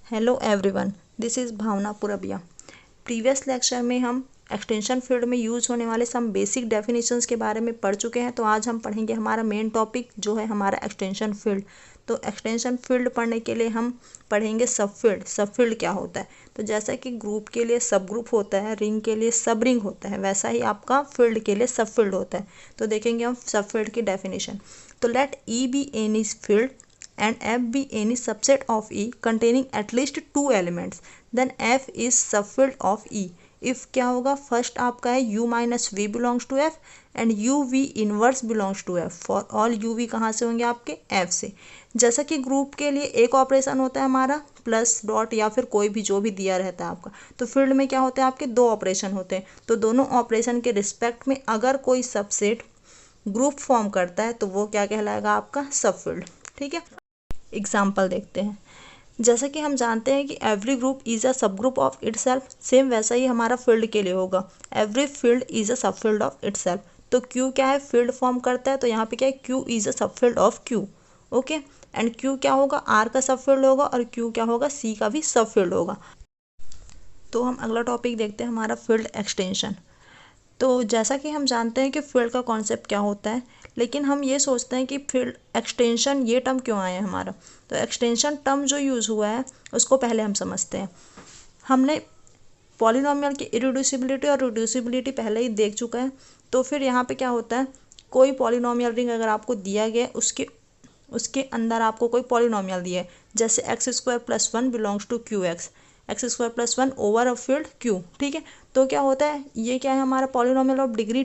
Hello everyone, this is Bhavna Purbiya. Previous lecture में हम extension field में यूज होने वाले सम बेसिक डेफिनेशंस के बारे में पढ़ चुके हैं। तो आज हम पढ़ेंगे हमारा मेन टॉपिक जो है हमारा एक्सटेंशन फील्ड। तो एक्सटेंशन फील्ड पढ़ने के लिए हम पढ़ेंगे सब फील्ड। सब फील्ड क्या होता है? तो जैसा कि ग्रुप के लिए सब ग्रुप होता है, रिंग के लिए सब रिंग होता है, वैसा ही आपका फील्ड के लिए सब फील्ड होता है। तो देखेंगे हम सब फील्ड की डेफिनेशन। तो let E be any field and F be any subset of E containing at least two elements, then F is subfield of E. if क्या होगा, फर्स्ट आपका है U minus V belongs to F and U V inverse belongs to F। For all U V कहाँ से होंगे? आपके F से। जैसा कि ग्रुप के लिए एक ऑपरेशन होता है हमारा प्लस डॉट या फिर कोई भी जो भी दिया रहता है आपका, तो फील्ड में क्या होता है? आपके दो ऑपरेशन होते हैं। तो दोनों ऑपरेशन के रिस्पेक्ट में अगर कोई सबसेट ग्रुप फॉर्म करता है तो वो क्या कहलाएगा? आपका सब फील्ड। ठीक है, एग्जाम्पल देखते हैं। जैसा कि हम जानते हैं कि एवरी ग्रुप इज अ सब ग्रुप ऑफ इटसेल्फ, सेम वैसा ही हमारा फील्ड के लिए होगा। एवरी फील्ड इज अ सब फील्ड ऑफ इटसेल्फ। तो क्यू क्या है? फील्ड फॉर्म करता है। तो यहाँ पे क्या है? क्यू इज अ सब field of Q. Okay, and Q क्या होगा? आर का सब फील्ड होगा, और क्यू क्या होगा? सी का भी सब फील्ड होगा। तो हम अगला टॉपिक देखते हैं हमारा फील्ड एक्सटेंशन। तो जैसा कि हम जानते हैं कि फील्ड का कॉन्सेप्ट क्या होता है, लेकिन हम ये सोचते हैं कि फील्ड एक्सटेंशन ये टर्म क्यों आया है हमारा। तो एक्सटेंशन टर्म जो यूज़ हुआ है उसको पहले हम समझते हैं। हमने पॉलिनोमियल की इरिड्यूसिबिलिटी और रिड्यूसिबिलिटी पहले ही देख चुका है। तो फिर यहाँ पे क्या होता है, कोई पॉलिनोमियल रिंग अगर आपको दिया गया है, उसके अंदर आपको कोई पॉलिनोमियल दिया है, जैसे x square plus one belongs to Q x square plus one over a field Q. ठीक है, तो क्या होता है, ये क्या है? हमारा पॉलिनोमियल ऑफ डिग्री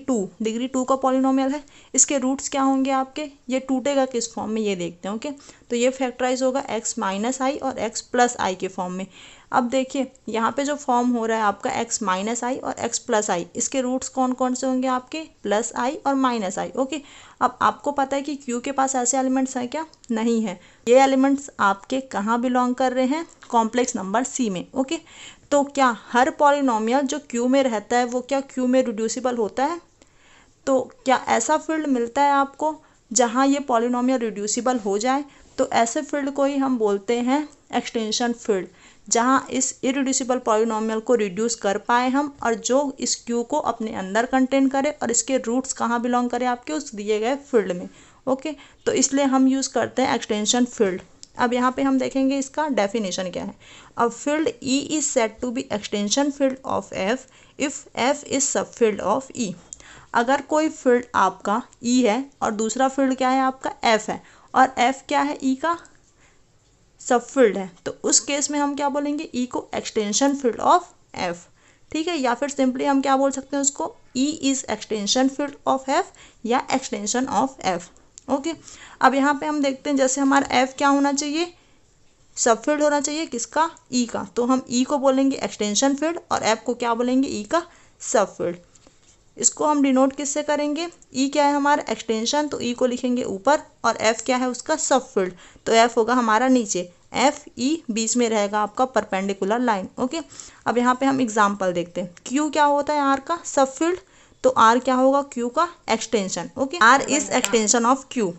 टू का पॉलिनोमियल है। इसके रूट्स क्या होंगे आपके? ये टूटेगा किस फॉर्म में, ये देखते हैं। ओके, तो ये फैक्टराइज होगा एक्स माइनस आई और एक्स प्लस आई के फॉर्म में। अब देखिए यहाँ पे जो फॉर्म हो रहा है आपका एक्स माइनस आई और एक्स प्लस आई, इसके रूट्स कौन कौन से होंगे? आपके प्लस आई और माइनस आई। ओके, अब आपको पता है कि क्यू के पास ऐसे एलिमेंट्स हैं क्या? नहीं है। ये एलिमेंट्स आपके कहाँ बिलोंग कर रहे हैं? कॉम्प्लेक्स नंबर सी में। ओके, तो क्या हर पॉलिनोमियल जो क्यू में रहता है वो क्या क्यू में रिड्यूसिबल होता है? तो क्या ऐसा फील्ड मिलता है आपको जहाँ ये पॉलिनोमियल रिड्यूसिबल हो जाए? तो ऐसे फील्ड को ही हम बोलते हैं एक्सटेंशन फील्ड, जहाँ इस इरिड्यूसिबल पॉलिनोमियल को रिड्यूस कर पाए हम, और जो इस क्यू को अपने अंदर कंटेन करे और इसके रूट्स कहाँ बिलोंग करे? आपके उस दिए गए फील्ड में। ओके, तो इसलिए हम यूज़ करते हैं एक्सटेंशन फील्ड। अब यहाँ पे हम देखेंगे इसका डेफिनेशन क्या है। A field E is said to be extension field of F if F is subfield of E. अगर कोई फील्ड आपका ई है और दूसरा फील्ड क्या है? आपका एफ है, और एफ क्या है? ई का सब फील्ड है, तो उस केस में हम क्या बोलेंगे? ई को एक्सटेंशन फील्ड ऑफ एफ। ठीक है, या फिर सिंपली हम क्या बोल सकते हैं उसको? E is extension field of F या एक्सटेंशन ऑफ एफ। ओके, अब यहाँ पे हम देखते हैं, जैसे हमारा एफ क्या होना चाहिए? सब फील्ड होना चाहिए किसका? ई का। तो हम ई को बोलेंगे एक्सटेंशन फील्ड और एफ को क्या बोलेंगे? ई का सब फील्ड। इसको हम डिनोट किससे करेंगे? ई क्या है हमारा? एक्सटेंशन, तो ई को लिखेंगे ऊपर, और एफ क्या है? उसका सब फील्ड, तो एफ होगा हमारा नीचे। एफ ई बीच में रहेगा आपका परपेंडिकुलर लाइन। ओके, अब यहाँ पे हम एग्जाम्पल देखते हैं। क्यू क्या होता है? आर का सब फील्ड, तो आर क्या होगा? क्यू का extension. Okay, R is extension of Q.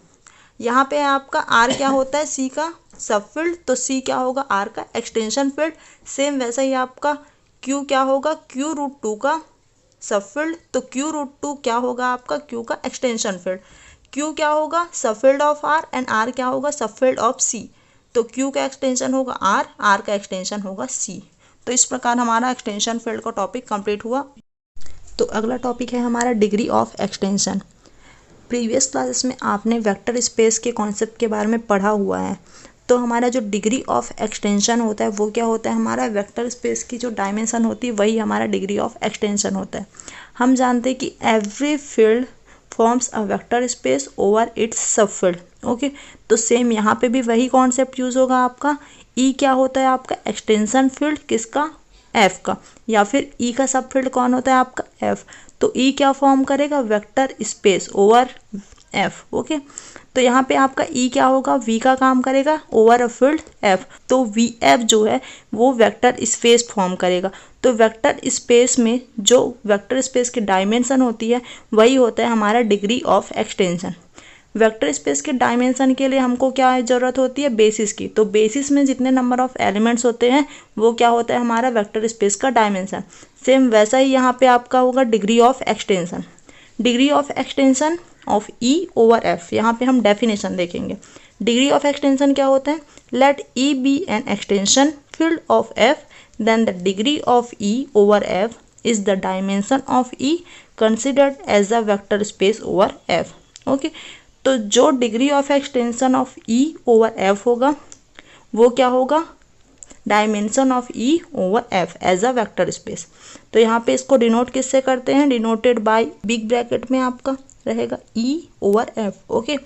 यहाँ पे आपका आर क्या होता है? सी का सब फील्ड, तो सी क्या होगा? आर का एक्सटेंशन फील्ड। सेम वैसा ही आपका क्यू क्या होगा? क्यू रूट टू का सब फील्ड, तो क्यू रूट टू क्या होगा? आपका क्यू का एक्सटेंशन फील्ड। क्यू क्या होगा? Subfield of R, and R क्या होगा? सब फील्ड ऑफ सी। तो क्यू का एक्सटेंशन होगा आर, आर का एक्सटेंशन होगा सी। तो इस प्रकार हमारा एक्सटेंशन फील्ड का टॉपिक कंप्लीट हुआ। तो अगला टॉपिक है हमारा degree of extension. Previous classes में आपने वेक्टर स्पेस के कॉन्सेप्ट के बारे में पढ़ा हुआ है। तो हमारा जो डिग्री ऑफ एक्सटेंशन होता है वो क्या होता है? हमारा वेक्टर स्पेस की जो डायमेंशन होती है वही हमारा डिग्री ऑफ एक्सटेंशन होता है। हम जानते हैं कि every field forms a vector space over it's सब फील्ड। ओके, तो सेम यहाँ पे भी वही कॉन्सेप्ट यूज होगा आपका। ई क्या होता है? आपका एक्सटेंशन फील्ड किसका? एफ का। या फिर ई का सब फील्ड कौन होता है? आपका एफ। तो ई क्या फॉर्म करेगा? Vector space over F. Okay, तो यहाँ पे आपका ई क्या होगा? वी का काम करेगा ओवर अ फील्ड एफ। तो वी एफ जो है वो वेक्टर स्पेस फॉर्म करेगा। तो वेक्टर स्पेस में जो वेक्टर स्पेस की डायमेंशन होती है वही होता है हमारा degree of extension. Vector space के डायमेंशन के लिए हमको क्या ज़रूरत होती है, बेसिस की। तो बेसिस में जितने नंबर ऑफ एलिमेंट्स होते हैं वो क्या होता है हमारा वेक्टर स्पेस का डायमेंशन। सेम वैसा ही यहाँ पे आपका होगा degree of extension. Degree of extension of E over F, यहाँ पे हम डेफिनेशन देखेंगे। डिग्री ऑफ एक्सटेंशन क्या होता है, let E be an extension field of F, then the degree of E over F is the dimension of E considered as a vector space over F. Okay, तो जो degree of extension of E over F होगा वो क्या होगा, dimension of E over F as a vector space. तो यहाँ पे इसको डिनोट किससे करते हैं, डिनोटेड बाय बिग ब्रैकेट में आपका रहेगा ई ओवर एफ। ओके,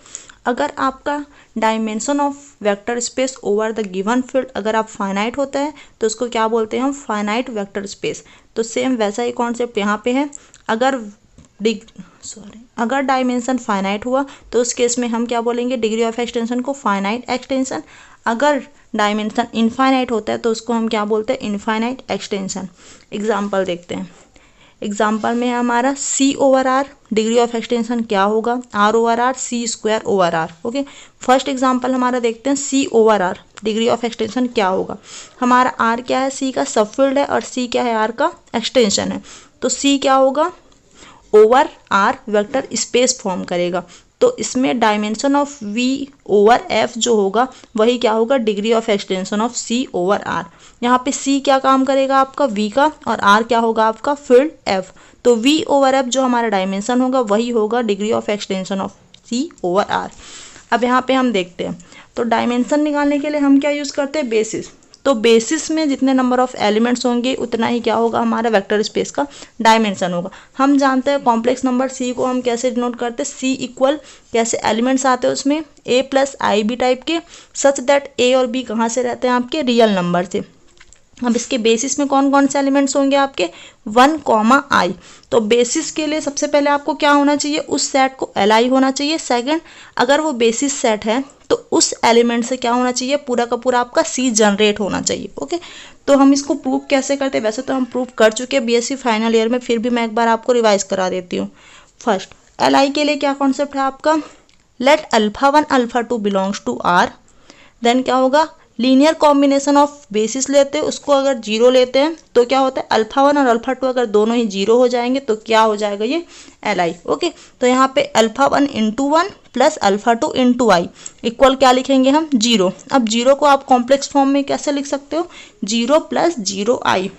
अगर आपका dimension of vector space over the given field अगर आप फाइनाइट होता है तो उसको क्या बोलते हैं हम, फाइनाइट वेक्टर स्पेस। तो सेम वैसा ही कॉन्सेप्ट यहाँ पे है। अगर डायमेंशन फाइनाइट हुआ तो उस केस में हम क्या बोलेंगे, डिग्री ऑफ एक्सटेंशन को फाइनाइट एक्सटेंशन। अगर डायमेंशन इनफाइनाइट होता है तो उसको हम क्या बोलते हैं, इनफाइनाइट एक्सटेंशन। एग्जाम्पल देखते हैं। एग्जाम्पल में हमारा c over r, degree of extension क्या होगा, r over r, c square over r. Okay, first example हमारा देखते हैं c over r, degree of extension क्या होगा। हमारा आर क्या है, सी का सब फील्ड है, और सी क्या है, आर का एक्सटेंशन है। तो सी क्या होगा, over R vector space form करेगा। तो इसमें dimension of V over F जो होगा वही क्या होगा, degree of extension of C over R. यहाँ पे सी क्या काम करेगा आपका, वी का, और आर क्या होगा आपका, फील्ड एफ। तो वी ओवर एफ जो हमारा डायमेंशन होगा वही होगा degree of extension of C over R. अब यहाँ पे हम देखते हैं, तो डायमेंशन निकालने के लिए हम क्या यूज़ करते हैं, बेसिस। तो बेसिस में जितने नंबर ऑफ एलिमेंट्स होंगे उतना ही क्या होगा, हमारा वेक्टर स्पेस का डायमेंशन होगा। हम जानते हैं कॉम्प्लेक्स नंबर सी को हम कैसे डिनोट करते हैं, सी इक्वल कैसे एलिमेंट्स आते हैं उसमें, ए प्लस आई बी टाइप के, सच दैट ए और बी कहाँ से रहते हैं आपके, रियल नंबर से। अब इसके बेसिस में कौन कौन से एलिमेंट्स होंगे आपके, 1, i। तो बेसिस के लिए सबसे पहले आपको क्या होना चाहिए, उस सेट को li होना चाहिए। सेकंड, अगर वो बेसिस सेट है तो उस एलिमेंट से क्या होना चाहिए, पूरा का पूरा आपका सी जनरेट होना चाहिए। ओके, तो हम इसको प्रूव कैसे करते हैं, वैसे तो हम प्रूव कर चुके हैं बीएससी फाइनल ईयर में, फिर भी मैं एक बार आपको रिवाइज करा देती हूँ। फर्स्ट, li के लिए क्या कॉन्सेप्ट है आपका, let α1 α2 belongs to r। Then क्या होगा, लीनियर कॉम्बिनेशन ऑफ बेसिस लेते हैं, उसको अगर 0 लेते हैं तो क्या होता है, α1 और α2 अगर दोनों ही 0 हो जाएंगे तो क्या हो जाएगा, ये li। ओके, तो यहाँ पे α1 × 1 प्लस α2 × i इक्वल क्या लिखेंगे हम, 0। अब 0 को आप कॉम्प्लेक्स फॉर्म में कैसे लिख सकते हो, 0 + 0i।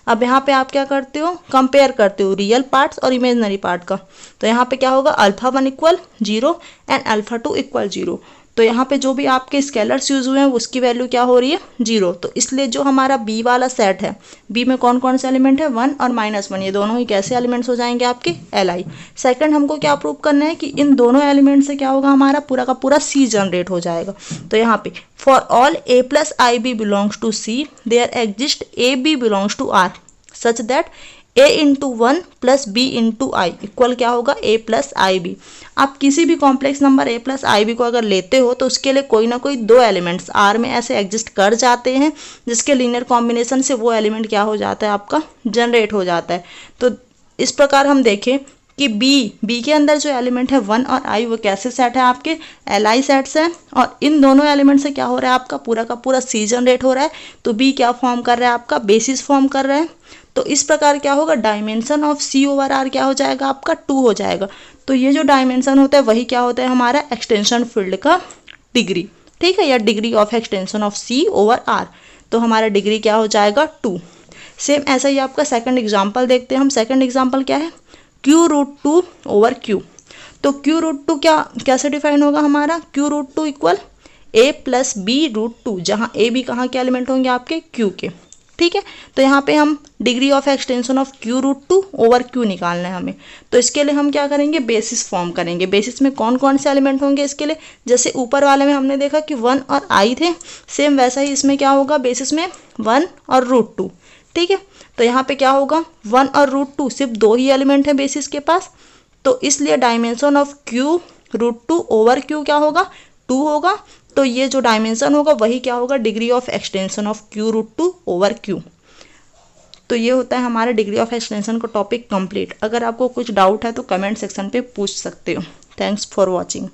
अब यहाँ पे आप क्या करते हो, कंपेयर करते हो रियल पार्ट्स और इमेजनरी पार्ट का। तो यहाँ पे क्या होगा, α1 = 0 एंड α2 = 0। तो यहाँ पे जो भी आपके स्केलर्स यूज हुए हैं उसकी वैल्यू क्या हो रही है, 0। तो इसलिए जो हमारा बी वाला सेट है, बी में कौन कौन से एलिमेंट है, 1 और -1, ये दोनों ही कैसे एलिमेंट्स हो जाएंगे आपके, li। सेकंड, हमको क्या प्रूव करना है कि इन दोनों एलिमेंट से क्या होगा, हमारा पूरा का पूरा सी जनरेट हो जाएगा। तो यहाँ पे for all a + ib belongs to C there exist a b belongs to r such that a × 1 + b × i equal क्या होगा, a + ib। आप किसी भी कॉम्प्लेक्स नंबर a + ib को अगर लेते हो तो उसके लिए कोई ना कोई 2 एलिमेंट्स R में ऐसे एग्जिस्ट कर जाते हैं जिसके लीनियर कॉम्बिनेशन से वो एलिमेंट क्या हो जाता है, आपका जनरेट हो जाता है। तो इस प्रकार हम देखें कि बी के अंदर जो एलिमेंट है 1 और i वो कैसे सेट है, आपके li सेट्स हैं, और इन दोनों एलिमेंट से क्या हो रहा है, आपका पूरा का पूरा सी जनरेट हो रहा है। तो b क्या फॉर्म कर रहा है, आपका बेसिस फॉर्म कर रहा है। तो इस प्रकार क्या होगा, dimension of C over R क्या हो जाएगा, आपका 2 हो जाएगा। तो ये जो डायमेंशन होता है वही क्या होता है, हमारा एक्सटेंशन फील्ड का डिग्री, ठीक है, या degree of extension of C over R. तो हमारा डिग्री क्या हो जाएगा, 2। सेम ऐसा ही आपका सेकंड एग्जाम्पल देखते हैं हम। सेकंड एग्जाम्पल क्या है, q√2 ओवर q। तो q√2 क्या कैसे डिफाइन होगा हमारा, q√2 = a + b√2, जहाँ a b कहाँ के एलिमेंट होंगे, आपके q के, ठीक है। तो यहाँ पे हम degree of extension of q√2 over q निकालना है हमें। तो इसके लिए हम क्या करेंगे, बेसिस फॉर्म करेंगे। बेसिस में कौन कौन से एलिमेंट होंगे इसके लिए, जैसे ऊपर वाले में हमने देखा कि 1 और i थे, सेम वैसा ही इसमें क्या होगा, बेसिस में 1 और √2, ठीक है। तो यहाँ पे क्या होगा, 1 और √2, सिर्फ 2 ही एलिमेंट है बेसिस के पास। तो इसलिए dimension of q√2 over q क्या होगा, 2 होगा। तो ये जो डायमेंशन होगा वही क्या होगा, degree of extension of q√2 over q। तो ये होता है हमारा डिग्री ऑफ एक्सटेंशन का टॉपिक कंप्लीट। अगर आपको कुछ डाउट है तो कमेंट सेक्शन पे पूछ सकते हो। Thanks for watching.